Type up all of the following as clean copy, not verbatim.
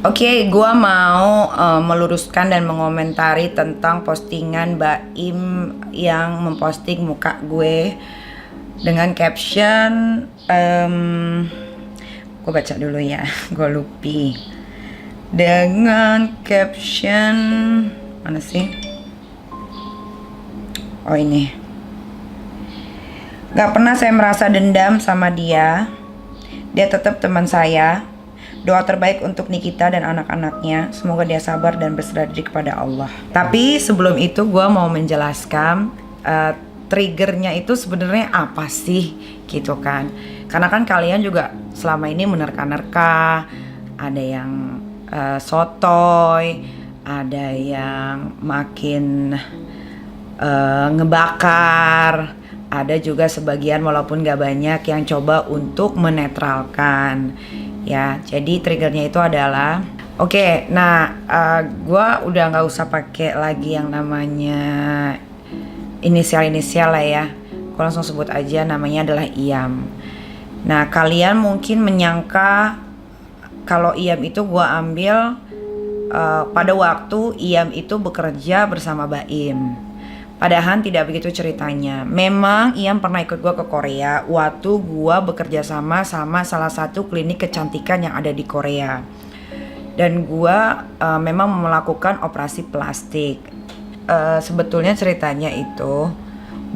Oke, gua mau meluruskan dan mengomentari tentang postingan Baim yang memposting muka gue dengan caption, gue baca dulu ya, gue lupi. Dengan caption mana sih? Oh ini. Gak pernah saya merasa dendam sama dia. Dia tetap teman saya. Doa terbaik untuk Nikita dan anak-anaknya. Semoga dia sabar dan berserah diri kepada Allah. Tapi sebelum itu gue mau menjelaskan triggernya itu sebenarnya apa sih gitu kan. Karena kan kalian juga selama ini menerka-nerka. Ada yang sotoy, ada yang makin ngebakar, ada juga sebagian walaupun gak banyak yang coba untuk menetralkan. Ya, jadi triggernya itu adalah oke, nah gue udah nggak usah pakai lagi yang namanya inisial lah ya. Gue langsung sebut aja namanya adalah Iam. Nah, kalian mungkin menyangka kalau Iam itu gue ambil pada waktu Iam itu bekerja bersama Baim. Padahal tidak begitu ceritanya. Memang Iam pernah ikut gue ke Korea waktu gue bekerja sama salah satu klinik kecantikan yang ada di Korea. Dan gue memang melakukan operasi plastik. Sebetulnya ceritanya itu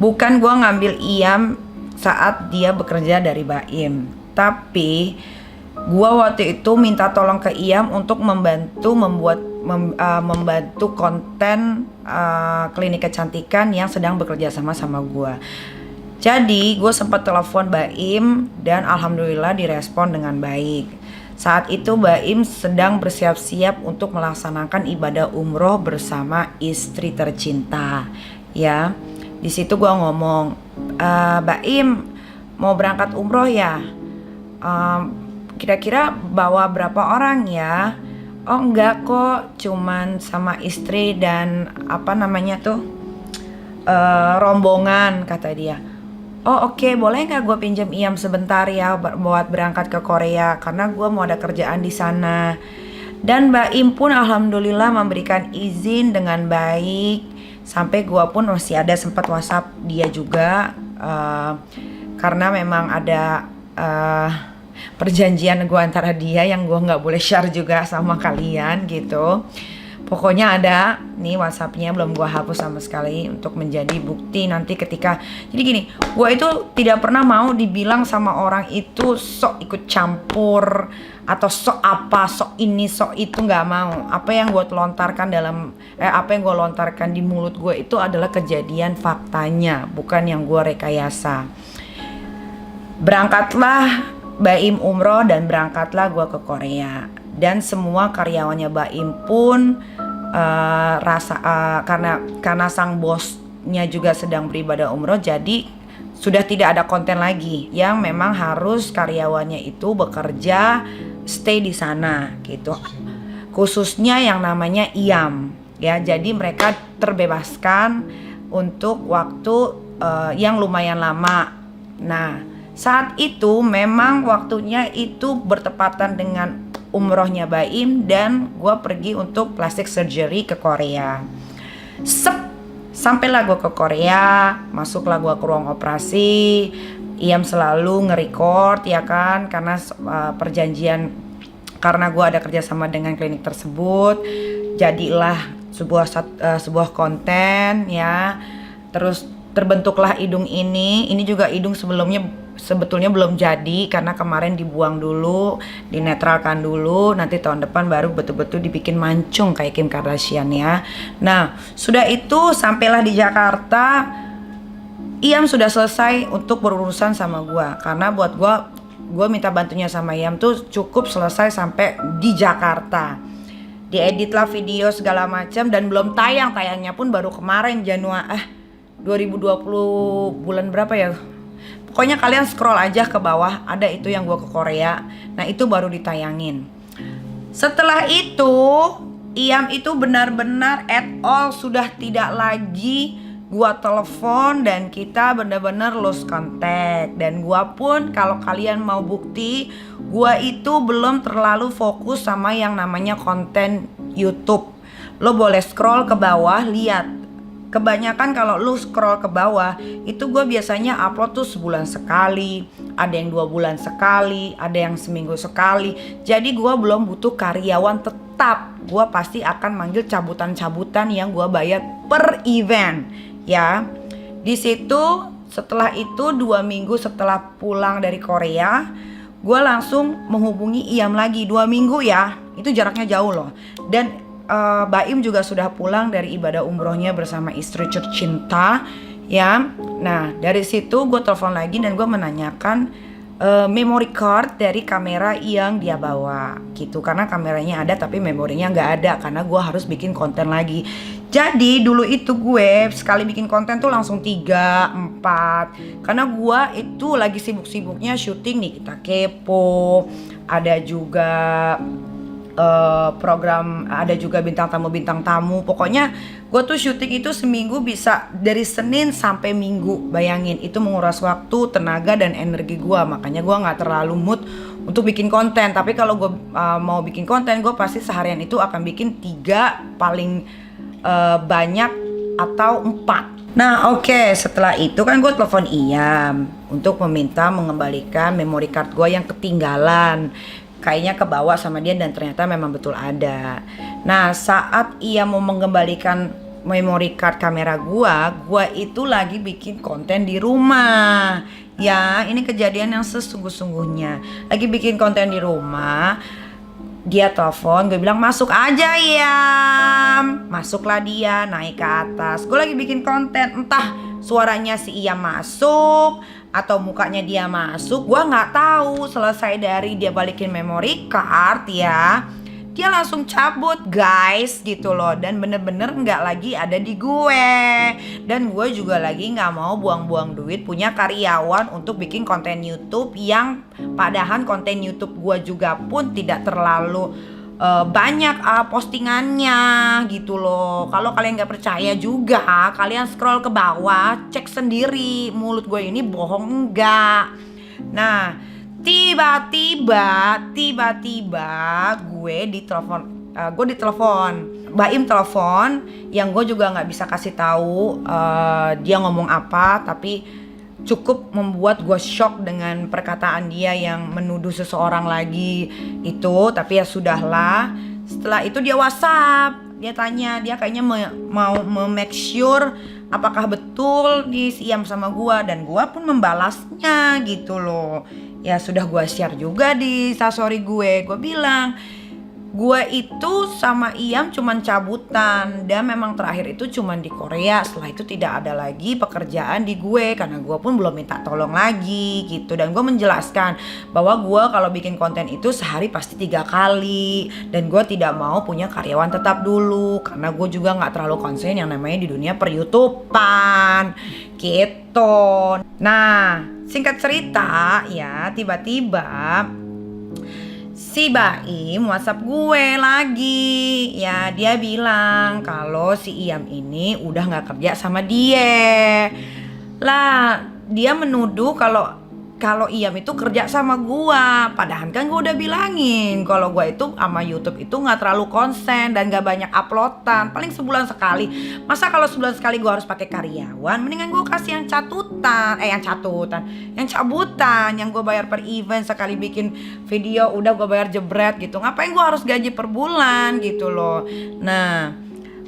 bukan gue ngambil Iam saat dia bekerja dari Baim. Tapi gue waktu itu minta tolong ke Iam untuk membantu membantu konten klinik kecantikan yang sedang bekerja sama gue. Jadi gue sempat telepon Baim dan alhamdulillah direspon dengan baik. Saat itu Baim sedang bersiap-siap untuk melaksanakan ibadah umroh bersama istri tercinta. Ya, di situ gue ngomong, Baim mau berangkat umroh ya? Kira-kira bawa berapa orang ya? Oh enggak kok, cuman sama istri dan rombongan, kata dia. Oh oke, boleh nggak gue pinjam Iam sebentar ya buat berangkat ke Korea karena gue mau ada kerjaan di sana. Dan Mbak Im pun alhamdulillah memberikan izin dengan baik. Sampai gue pun masih ada sempat WhatsApp dia juga karena memang ada perjanjian gue antara dia yang gue nggak boleh share juga sama kalian gitu. Pokoknya ada nih WhatsAppnya, belum gue hapus sama sekali untuk menjadi bukti nanti ketika. Jadi gini, gue itu tidak pernah mau dibilang sama orang itu sok ikut campur atau sok apa, sok ini, sok itu, nggak mau. Apa yang gue lontarkan di mulut gue itu adalah kejadian faktanya, bukan yang gue rekayasa. Berangkatlah Baim umroh dan berangkatlah gue ke Korea. Dan semua karyawannya Baim pun karena sang bosnya juga sedang beribadah umroh, jadi sudah tidak ada konten lagi yang memang harus karyawannya itu bekerja stay di sana gitu. Khususnya yang namanya Iam ya. Jadi mereka terbebaskan untuk waktu yang lumayan lama. Nah, saat itu memang waktunya itu bertepatan dengan umrohnya Baim dan gue pergi untuk plastic surgery ke Korea. Sampailah gue ke Korea, masuklah gue ke ruang operasi. Iam selalu nge-record ya kan, karena perjanjian, karena gue ada kerjasama dengan klinik tersebut. Jadilah sebuah konten ya. Terus terbentuklah hidung ini juga hidung sebetulnya belum jadi karena kemarin dibuang dulu, dinetralkan dulu, nanti tahun depan baru betul-betul dibikin mancung kayak Kim Kardashian ya. Nah, sudah itu sampailah di Jakarta, Iam sudah selesai untuk berurusan sama gua karena buat gua minta bantunya sama Iam tuh cukup selesai sampai di Jakarta. Dieditlah video segala macam dan belum tayangnya pun baru kemarin Januari 2020 bulan berapa ya? Pokoknya kalian scroll aja ke bawah, ada itu yang gue ke Korea. Nah itu baru ditayangin. Setelah itu Iam itu benar-benar at all sudah tidak lagi gua telepon dan kita bener-bener lose contact. Dan gua pun kalau kalian mau bukti, gua itu belum terlalu fokus sama yang namanya konten YouTube. Lo boleh scroll ke bawah, lihat. Kebanyakan kalau lu scroll ke bawah itu gue biasanya upload tuh sebulan sekali, ada yang 2 bulan sekali, ada yang seminggu sekali. Jadi gue belum butuh karyawan tetap. Gue pasti akan manggil cabutan-cabutan yang gue bayar per event ya. Di situ setelah itu 2 minggu setelah pulang dari Korea, gue langsung menghubungi Iyam lagi. 2 minggu ya, itu jaraknya jauh loh. Dan Baim juga sudah pulang dari ibadah umrohnya bersama istri tercinta ya. Nah dari situ gue telepon lagi dan gue menanyakan memory card dari kamera yang dia bawa gitu, karena kameranya ada tapi memorinya nggak ada karena gue harus bikin konten lagi. Jadi dulu itu gue sekali bikin konten tuh langsung 3, 4 karena gue itu lagi sibuk-sibuknya syuting nih Kita Kepo, ada juga program, ada juga bintang tamu. Pokoknya gue tuh syuting itu seminggu bisa dari Senin sampai Minggu. Bayangin, itu menguras waktu, tenaga dan energi gue. Makanya gue nggak terlalu mood untuk bikin konten. Tapi kalau gue mau bikin konten, gue pasti seharian itu akan bikin 3 paling banyak atau 4. Nah oke, setelah itu kan gue telepon Iyam untuk meminta mengembalikan memory card gue yang ketinggalan. Kayaknya kebawa sama dia dan ternyata memang betul ada. Nah saat ia mau mengembalikan memory card kamera gua itu lagi bikin konten di rumah. Ya ini kejadian yang sesungguh-sungguhnya. Lagi bikin konten di rumah, dia telepon, gue bilang masuk aja ya. Masuklah dia, naik ke atas. Gue lagi bikin konten, entah suaranya si Iyam masuk atau mukanya dia masuk, gua nggak tahu. Selesai dari dia balikin memory card ya, dia langsung cabut guys gitu loh. Dan bener-bener nggak lagi ada di gue. Dan gue juga lagi nggak mau buang-buang duit punya karyawan untuk bikin konten YouTube, yang padahal konten YouTube gue juga pun tidak terlalu banyak postingannya gitu loh. Kalau kalian nggak percaya juga, kalian scroll ke bawah, cek sendiri mulut gue ini bohong enggak. Nah tiba-tiba gue ditelepon, Baim telepon, yang gue juga nggak bisa kasih tahu dia ngomong apa, tapi cukup membuat gue shock dengan perkataan dia yang menuduh seseorang lagi itu. Tapi ya sudahlah. Setelah itu dia WhatsApp, dia tanya, dia kayaknya mau make sure apakah betul di Iyam sama gue, dan gue pun membalasnya gitu loh. Ya sudah gue share juga di story gue bilang gue itu sama Iyam cuman cabutan, dan memang terakhir itu cuman di Korea. Setelah itu tidak ada lagi pekerjaan di gue karena gue pun belum minta tolong lagi gitu. Dan gue menjelaskan bahwa gue kalau bikin konten itu sehari pasti 3 kali, dan gue tidak mau punya karyawan tetap dulu karena gue juga nggak terlalu konsen yang namanya di dunia per YouTubean gitu. Nah singkat cerita ya, tiba-tiba si Baim WhatsApp gue lagi ya. Dia bilang kalau si Iyam ini udah gak kerja sama dia. Lah dia menuduh kalau Iyam itu kerja sama gue. Padahal kan gue udah bilangin kalau gue itu sama YouTube itu gak terlalu konsen dan gak banyak uploadan, paling sebulan sekali. Masa kalau sebulan sekali gue harus pakai karyawan? Mendingan gue kasih yang cabutan, yang gue bayar per event. Sekali bikin video udah gue bayar jebret gitu. Ngapain gue harus gaji per bulan gitu loh. Nah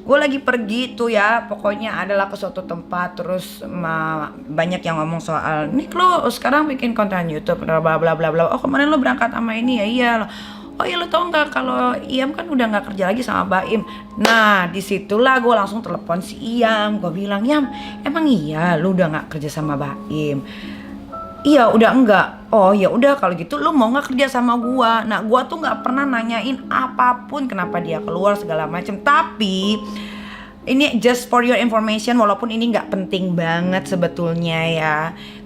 gue lagi pergi tuh ya, pokoknya adalah ke suatu tempat, terus banyak yang ngomong soal Nik lo sekarang bikin konten YouTube bla bla bla bla. Oh kemarin lo berangkat sama ini ya? Iya lo. Oh iya, lo tau nggak kalau Iyam kan udah nggak kerja lagi sama Baim. Nah disitulah gue langsung telepon si Iyam. Gue bilang, Yam emang iya lo udah nggak kerja sama Baim? Iya udah enggak. Oh ya udah kalau gitu lu mau nggak kerja sama gua? Nah gua tuh nggak pernah nanyain apapun kenapa dia keluar segala macem. Tapi Ini just for your information, walaupun ini nggak penting banget sebetulnya ya.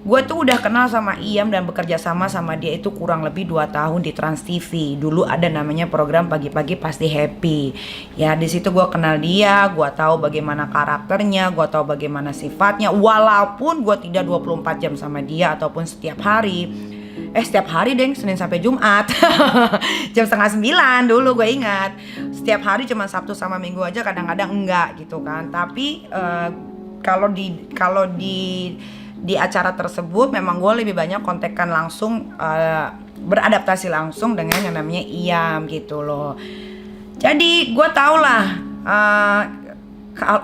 Gue tuh udah kenal sama Iyam dan bekerja sama dia itu kurang lebih 2 tahun di Trans TV. Dulu ada namanya program Pagi-Pagi Pasti Happy. Ya di situ gue kenal dia, gue tahu bagaimana karakternya, gue tahu bagaimana sifatnya. Walaupun gue tidak 24 jam sama dia ataupun setiap hari. Setiap hari deng, Senin sampai Jumat. Jam 8:30 dulu gue ingat. Setiap hari cuma Sabtu sama Minggu aja, kadang-kadang enggak gitu kan. Tapi kalau di acara tersebut memang gue lebih banyak kontekan langsung, beradaptasi langsung dengan yang namanya Iyam gitu loh. Jadi gue tau lah,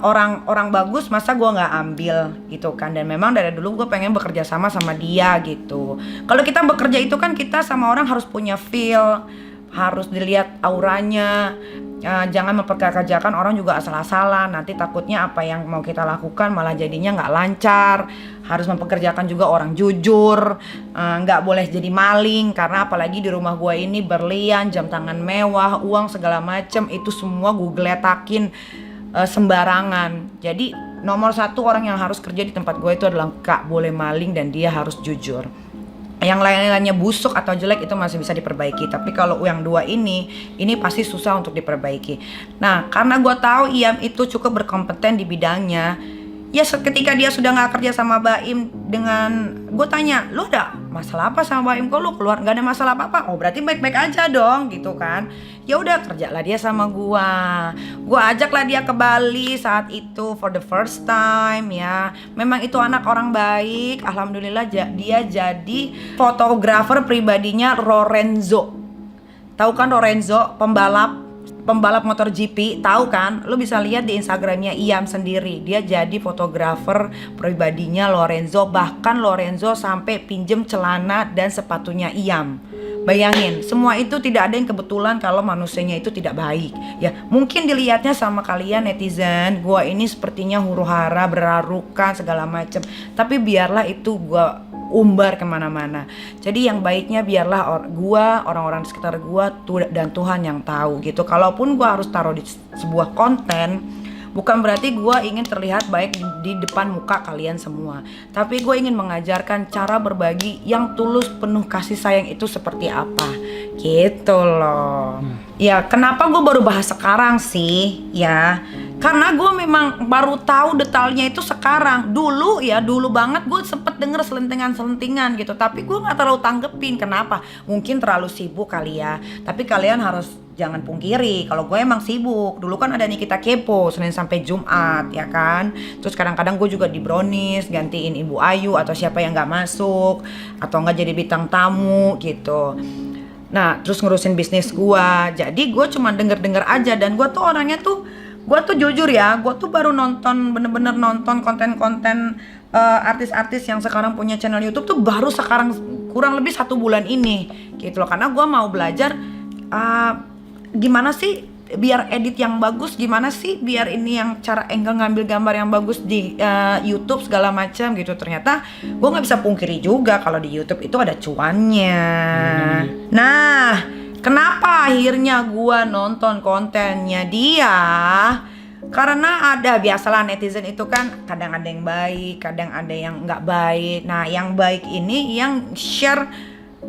orang bagus masa gue nggak ambil gitu kan. Dan memang dari dulu gue pengen bekerja sama dia gitu. Kalau kita bekerja itu kan kita sama orang harus punya feel, harus dilihat auranya. Jangan memperkerjakan orang juga asal-asalan, nanti takutnya apa yang mau kita lakukan malah jadinya nggak lancar. Harus mempekerjakan juga orang jujur, nggak boleh jadi maling, karena apalagi di rumah gue ini berlian, jam tangan mewah, uang segala macem itu semua gue geletakin sembarangan. Jadi nomor 1 orang yang harus kerja di tempat gue itu adalah gak boleh maling dan dia harus jujur. Yang lain-lainnya busuk atau jelek itu masih bisa diperbaiki, tapi kalau yang 2 ini pasti susah untuk diperbaiki. Nah, karena gue tahu Iyam itu cukup berkompeten di bidangnya. Ya ketika dia sudah nggak kerja sama Baim, dengan gue tanya, lu ada masalah apa sama Baim? Kok lu keluar nggak ada masalah apa-apa? Oh berarti baik-baik aja dong gitu kan. Ya udah, kerjalah dia sama gue ajaklah dia ke Bali saat itu for the first time ya. Memang itu anak orang baik, alhamdulillah dia jadi fotografer pribadinya Lorenzo. Tahu kan Lorenzo, pembalap motor GP, tahu kan? Lu bisa lihat di Instagramnya Iyam sendiri. Dia jadi fotografer pribadinya Lorenzo. Bahkan Lorenzo sampai pinjem celana dan sepatunya Iyam. Bayangin, semua itu tidak ada yang kebetulan kalau manusianya itu tidak baik. Ya, mungkin dilihatnya sama kalian netizen, gua ini sepertinya huru-hara, berarukan segala macem. Tapi biarlah itu gua umbar kemana-mana. Jadi yang baiknya biarlah orang-orang di sekitar gua dan Tuhan yang tahu gitu. Kalaupun gua harus taruh di sebuah konten, bukan berarti gua ingin terlihat baik di depan muka kalian semua. Tapi gua ingin mengajarkan cara berbagi yang tulus, penuh kasih sayang itu seperti apa. Gitu loh. Ya kenapa gue baru bahas sekarang sih ya, karena gue memang baru tahu detailnya itu sekarang. Dulu banget gue sempet denger selentingan gitu, tapi gue gak terlalu tanggepin. Kenapa? Mungkin terlalu sibuk kali ya. Tapi kalian harus jangan pungkiri kalau gue emang sibuk. Dulu kan ada Nikita Kepo Senin sampai Jumat ya kan. Terus kadang-kadang gue juga di Brownies gantiin Ibu Ayu atau siapa yang gak masuk, atau gak jadi bintang tamu gitu. Nah terus ngurusin bisnis gue. Jadi gue cuma denger-denger aja. Dan gue tuh orangnya tuh, gue tuh jujur ya, gue tuh baru bener-bener nonton konten-konten artis-artis yang sekarang punya channel YouTube tuh baru sekarang, kurang lebih 1 bulan ini gitu loh. Karena gue mau belajar gimana sih biar edit yang bagus, gimana sih biar ini yang cara angle ngambil gambar yang bagus di YouTube segala macam gitu. Ternyata gue nggak bisa pungkiri juga kalau di YouTube itu ada cuannya. Nah, kenapa akhirnya gue nonton kontennya dia? Karena biasalah netizen itu kan kadang ada yang baik, kadang ada yang nggak baik. Nah, yang baik ini yang share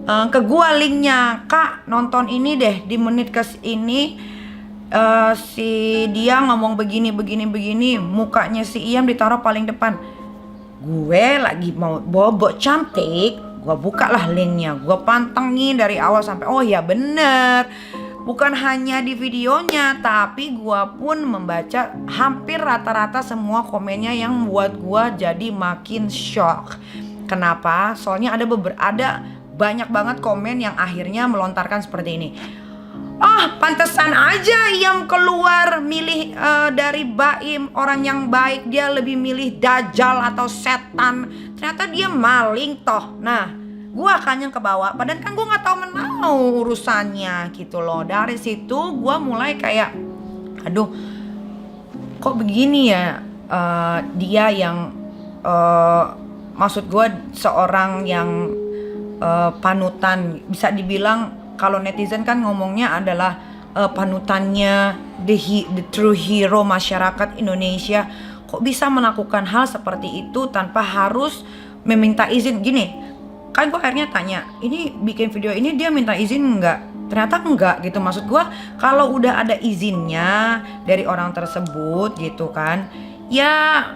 ke gue linknya, Kak nonton ini deh, di menit ke ini si dia ngomong begini, mukanya si Iyam ditaruh paling depan. Gue lagi mau bobok cantik, gue bukalah linknya, gue pantengin dari awal sampai oh ya bener. Bukan hanya di videonya, tapi gue pun membaca hampir rata-rata semua komennya yang membuat gue jadi makin shock. Kenapa? Soalnya ada banyak banget komen yang akhirnya melontarkan seperti ini. Pantesan aja Iyam keluar milih dari Baim, orang yang baik, dia lebih milih dajjal atau setan. Ternyata dia maling toh. Nah, gue akannya ke bawah, padahal kan gue nggak tahu menau urusannya gitu loh. Dari situ gue mulai kayak, aduh, kok begini ya dia yang maksud gue seorang yang panutan, bisa dibilang kalau netizen kan ngomongnya adalah panutannya, the true hero masyarakat Indonesia, kok bisa melakukan hal seperti itu tanpa harus meminta izin. Gini, kan gue akhirnya tanya, ini bikin video ini dia minta izin nggak? Ternyata enggak gitu. Maksud gue, kalau udah ada izinnya dari orang tersebut gitu kan, ya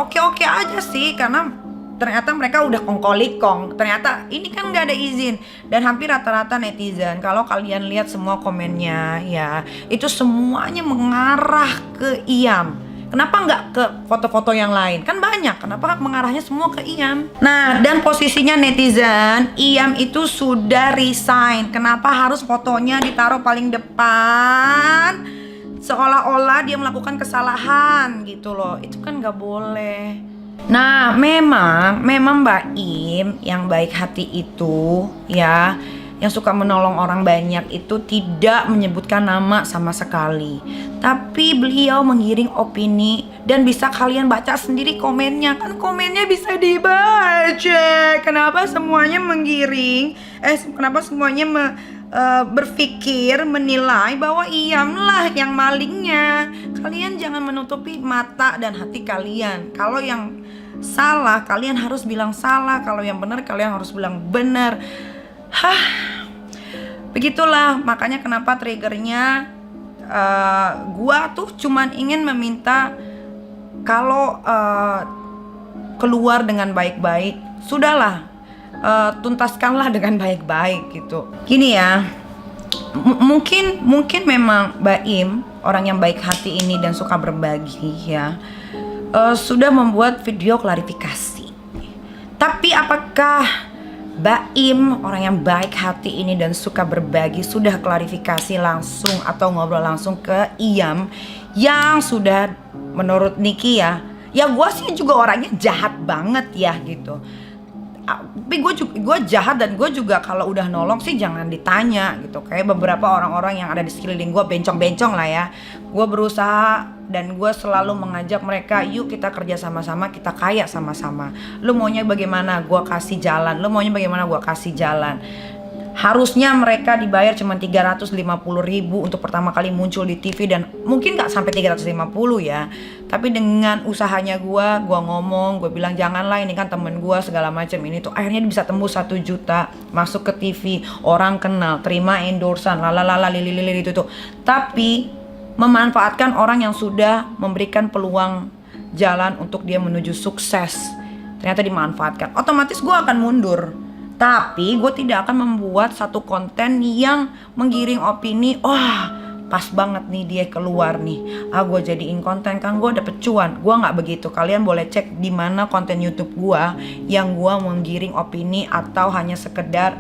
oke aja sih, karena ternyata mereka udah kongkolikong. Ternyata ini kan nggak ada izin. Dan hampir rata-rata netizen, kalau kalian lihat semua komennya ya, itu semuanya mengarah ke Iyam. Kenapa nggak ke foto-foto yang lain? Kan banyak. Kenapa mengarahnya semua ke Iyam? Nah, dan posisinya netizen, Iyam itu sudah resign. Kenapa harus fotonya ditaruh paling depan? Seolah-olah dia melakukan kesalahan gitu loh. Itu kan nggak boleh. Nah, memang Mbak Im yang baik hati itu ya, yang suka menolong orang banyak itu tidak menyebutkan nama sama sekali. Tapi beliau menggiring opini, dan bisa kalian baca sendiri komennya. Kan komennya bisa dibaca. Kenapa semuanya menggiring? Kenapa semuanya berpikir, menilai bahwa Iyam lah yang malingnya. Kalian jangan menutupi mata dan hati kalian. Kalau yang salah, kalian harus bilang salah. Kalau yang benar, kalian harus bilang benar. Begitulah, makanya kenapa triggernya gua tuh cuman ingin meminta, kalau keluar dengan baik-baik, sudahlah, tuntaskanlah dengan baik-baik gitu. Gini ya, mungkin memang Mbak Im, orang yang baik hati ini dan suka berbagi ya, sudah membuat video klarifikasi. Tapi apakah Mbak Im, orang yang baik hati ini dan suka berbagi, sudah klarifikasi langsung atau ngobrol langsung ke Iyam yang sudah menurut Niki ya gue sih juga orangnya jahat banget ya gitu. Tapi gue jahat, dan gue juga kalau udah nolong sih jangan ditanya gitu. Kayak beberapa orang-orang yang ada di sekeliling gue, bencong-bencong lah ya. Gue berusaha dan gue selalu mengajak mereka, yuk kita kerja sama-sama, kita kaya sama-sama. Lu maunya bagaimana, gue kasih jalan. Lu maunya bagaimana, gue kasih jalan. Harusnya mereka dibayar cuma 350.000 untuk pertama kali muncul di TV, dan mungkin gak sampai 350 ya. Tapi dengan usahanya gue ngomong, gue bilang janganlah, ini kan temen gue segala macam ini tuh, akhirnya bisa tembus 1 juta, masuk ke TV, orang kenal, terima endorsan, lalala lili itu tuh. Tapi memanfaatkan orang yang sudah memberikan peluang jalan untuk dia menuju sukses, ternyata dimanfaatkan. Otomatis gue akan mundur. Tapi gue tidak akan membuat satu konten yang menggiring opini, wah pas banget nih dia keluar nih, gue jadiin konten, kan gue dapet cuan. Gue gak begitu. Kalian boleh cek di mana konten YouTube gue yang gue menggiring opini atau hanya sekedar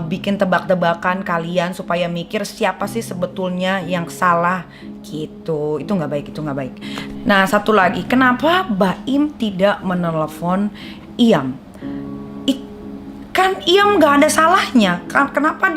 bikin tebak-tebakan kalian supaya mikir siapa sih sebetulnya yang salah gitu. Itu gak baik, itu gak baik. Nah, satu lagi, kenapa Mbak Im tidak menelepon Iyam? Kan Iyam gak ada salahnya. Kenapa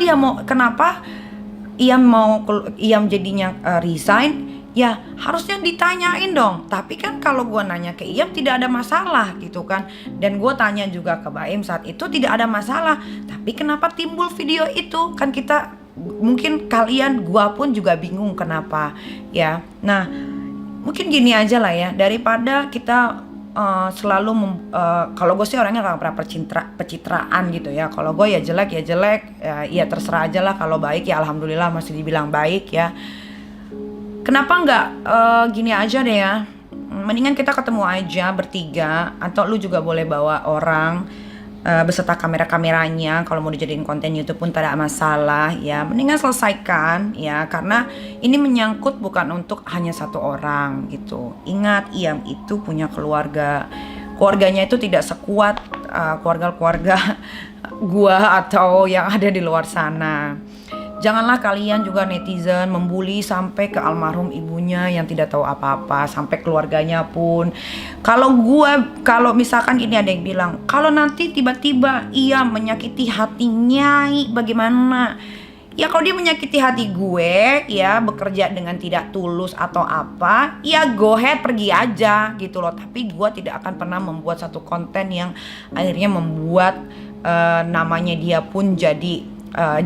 Iyam jadinya resign? Ya harusnya ditanyain dong. Tapi kan kalau gue nanya ke Iyam tidak ada masalah gitu kan. Dan gue tanya juga ke Mbak Im saat itu tidak ada masalah. Tapi kenapa timbul video itu? Kan kita, mungkin kalian, gue pun juga bingung kenapa ya. Nah, mungkin gini aja lah ya, daripada kita selalu kalau gue sih orangnya gak pernah pencitraan gitu ya. Kalau gue ya jelek ya terserah aja lah. Kalau baik ya alhamdulillah masih dibilang baik ya. Kenapa nggak gini aja deh ya, mendingan kita ketemu aja bertiga, atau lu juga boleh bawa orang beserta kamera-kameranya. Kalau mau dijadiin konten YouTube pun tidak masalah ya. Mendingan selesaikan ya, karena ini menyangkut bukan untuk hanya satu orang gitu. Ingat, Iyam itu punya keluarganya itu tidak sekuat keluarga gua atau yang ada di luar sana. Janganlah kalian juga netizen membuli sampai ke almarhum ibunya yang tidak tahu apa-apa, sampai keluarganya pun. Kalau misalkan ini ada yang bilang, kalau nanti tiba-tiba Iyam menyakiti hati Nyai bagaimana? Ya kalau dia menyakiti hati gue ya, bekerja dengan tidak tulus atau apa, ya go ahead, pergi aja gitu loh. Tapi gue tidak akan pernah membuat satu konten yang akhirnya membuat namanya dia pun jadi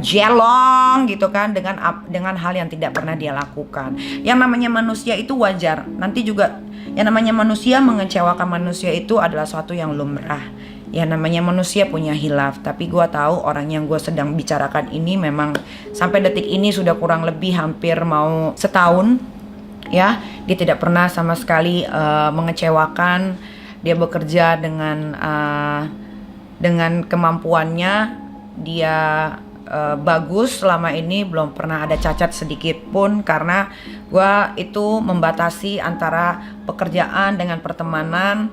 jelong gitu kan dengan hal yang tidak pernah dia lakukan. Yang namanya manusia itu wajar. Nanti juga yang namanya manusia mengecewakan manusia itu adalah suatu yang lumrah. Ya namanya manusia punya hilaf. Tapi gue tahu orang yang gue sedang bicarakan ini memang sampai detik ini sudah kurang lebih hampir mau setahun. Ya, dia tidak pernah sama sekali mengecewakan. Dia bekerja dengan kemampuannya. Dia bagus selama ini, belum pernah ada cacat sedikit pun, karena gue itu membatasi antara pekerjaan dengan pertemanan.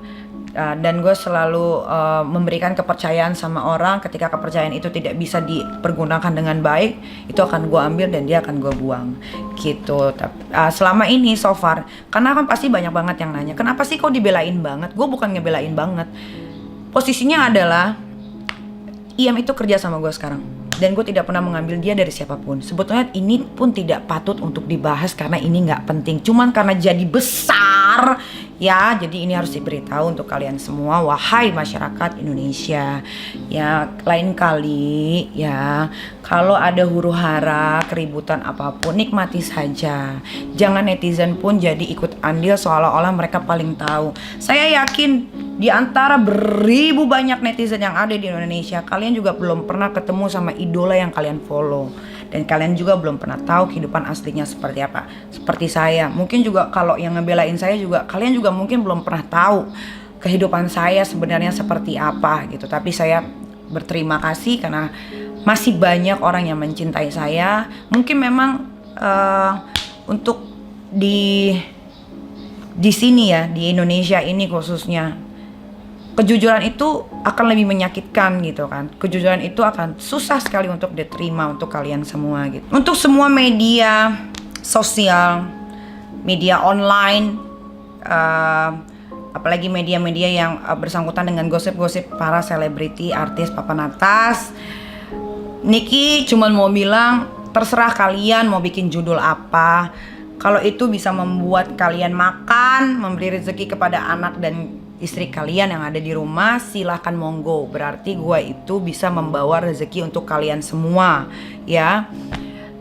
Dan gue selalu memberikan kepercayaan sama orang. Ketika kepercayaan itu tidak bisa dipergunakan dengan baik, itu akan gue ambil dan dia akan gue buang gitu. Selama ini so far, karena kan pasti banyak banget yang nanya, kenapa sih kok dibelain banget? Gue bukan ngebelain banget. Posisinya adalah Iyam itu kerja sama gue sekarang, dan gue tidak pernah mengambil dia dari siapapun. Sebetulnya ini pun tidak patut untuk dibahas karena ini nggak penting. Cuman karena jadi besar ya, jadi ini harus diberitahu untuk kalian semua, wahai masyarakat Indonesia. Ya lain kali ya, kalau ada huru hara, keributan apapun, nikmati saja. Jangan netizen pun jadi ikut andil seolah-olah mereka paling tahu. Saya yakin di antara beribu banyak netizen yang ada di Indonesia, kalian juga belum pernah ketemu sama idola yang kalian follow. Dan kalian juga belum pernah tahu kehidupan aslinya seperti apa. Seperti saya, mungkin juga kalau yang ngebelain saya juga, kalian juga mungkin belum pernah tahu kehidupan saya sebenarnya seperti apa gitu. Tapi saya berterima kasih karena masih banyak orang yang mencintai saya. Mungkin memang untuk di sini ya, di Indonesia ini khususnya, kejujuran itu akan lebih menyakitkan gitu kan. Kejujuran itu akan susah sekali untuk diterima untuk kalian semua gitu. Untuk semua media sosial, media online, apalagi media-media yang bersangkutan dengan gosip-gosip para selebriti, artis, papan atas, Niki cuman mau bilang, terserah kalian mau bikin judul apa. Kalau itu bisa membuat kalian makan, memberi rezeki kepada anak dan istri kalian yang ada di rumah, silahkan monggo. Berarti gue itu bisa membawa rezeki untuk kalian semua ya.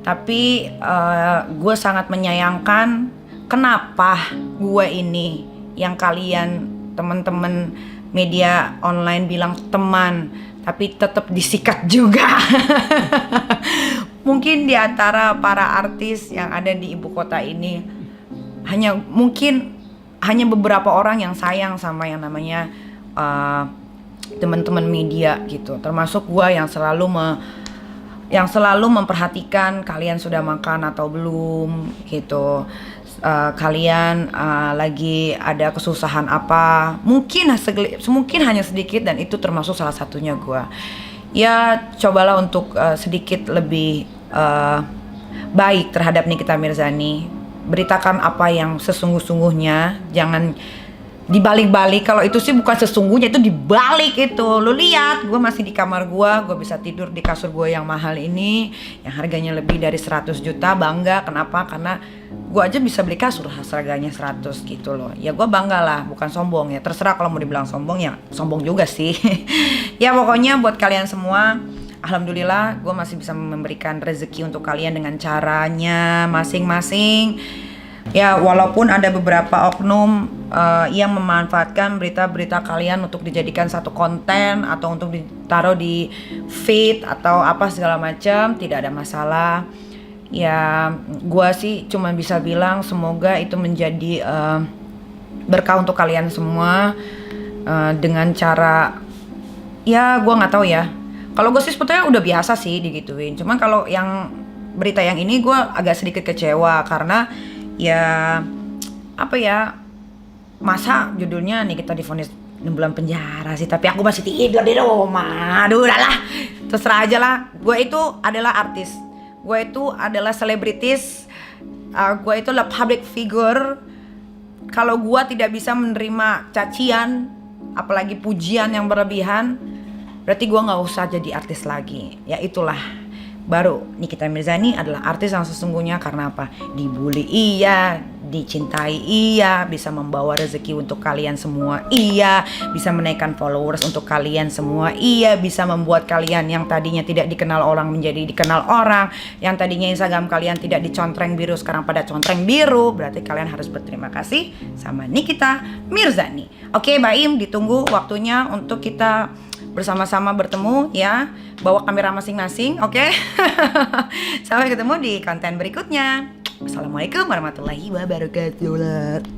Tapi gue sangat menyayangkan kenapa gue ini yang kalian teman-teman media online bilang teman, tapi tetap disikat juga. Mungkin di antara para artis yang ada di ibu kota ini hanya beberapa orang yang sayang sama yang namanya teman-teman media gitu. Termasuk gue yang selalu memperhatikan kalian sudah makan atau belum gitu. Kalian lagi ada kesusahan apa? Mungkin hanya sedikit, dan itu termasuk salah satunya gue. Ya cobalah untuk sedikit lebih baik terhadap Nikita Mirzani. Beritakan apa yang sesungguh-sungguhnya, jangan dibalik-balik. Kalau itu sih bukan sesungguhnya, itu dibalik itu. Lu lihat, gue masih di kamar gue bisa tidur di kasur gue yang mahal ini, yang harganya lebih dari 100 juta. Bangga, kenapa? Karena gue aja bisa beli kasur harganya 100 gitu loh. Ya gue bangga lah, bukan sombong ya. Terserah kalau mau dibilang sombong, ya sombong juga sih. Ya pokoknya buat kalian semua, alhamdulillah gue masih bisa memberikan rezeki untuk kalian dengan caranya masing-masing. Ya walaupun ada beberapa oknum yang memanfaatkan berita-berita kalian untuk dijadikan satu konten atau untuk ditaruh di feed atau apa segala macam, tidak ada masalah. Ya gue sih cuma bisa bilang semoga itu menjadi berkah untuk kalian semua dengan cara, ya gue nggak tahu ya. Kalau gue sih sebetulnya udah biasa sih digituin. Cuman kalau yang berita yang ini gue agak sedikit kecewa karena ya apa ya, masa judulnya nih kita divonis 6 bulan penjara sih, tapi aku masih tidur di rumah. Aduh udahlah, terserah aja lah. Gue itu adalah artis, gue itu adalah selebritis, gue itu adalah public figure. Kalau gue tidak bisa menerima cacian, apalagi pujian yang berlebihan, berarti gue gak usah jadi artis lagi. Ya itulah, baru Nikita Mirzani adalah artis yang sesungguhnya. Karena apa? Dibully iya, dicintai, iya. Bisa membawa rezeki untuk kalian semua, iya. Bisa menaikkan followers untuk kalian semua, iya. Bisa membuat kalian yang tadinya tidak dikenal orang menjadi dikenal orang, yang tadinya Instagram kalian tidak dicontreng biru sekarang pada contreng biru. Berarti kalian harus berterima kasih sama Nikita Mirzani. Oke, Baim, ditunggu waktunya untuk kita bersama-sama bertemu ya. Bawa kamera masing-masing, oke? Sampai ketemu di konten berikutnya. Assalamualaikum warahmatullahi wabarakatuh.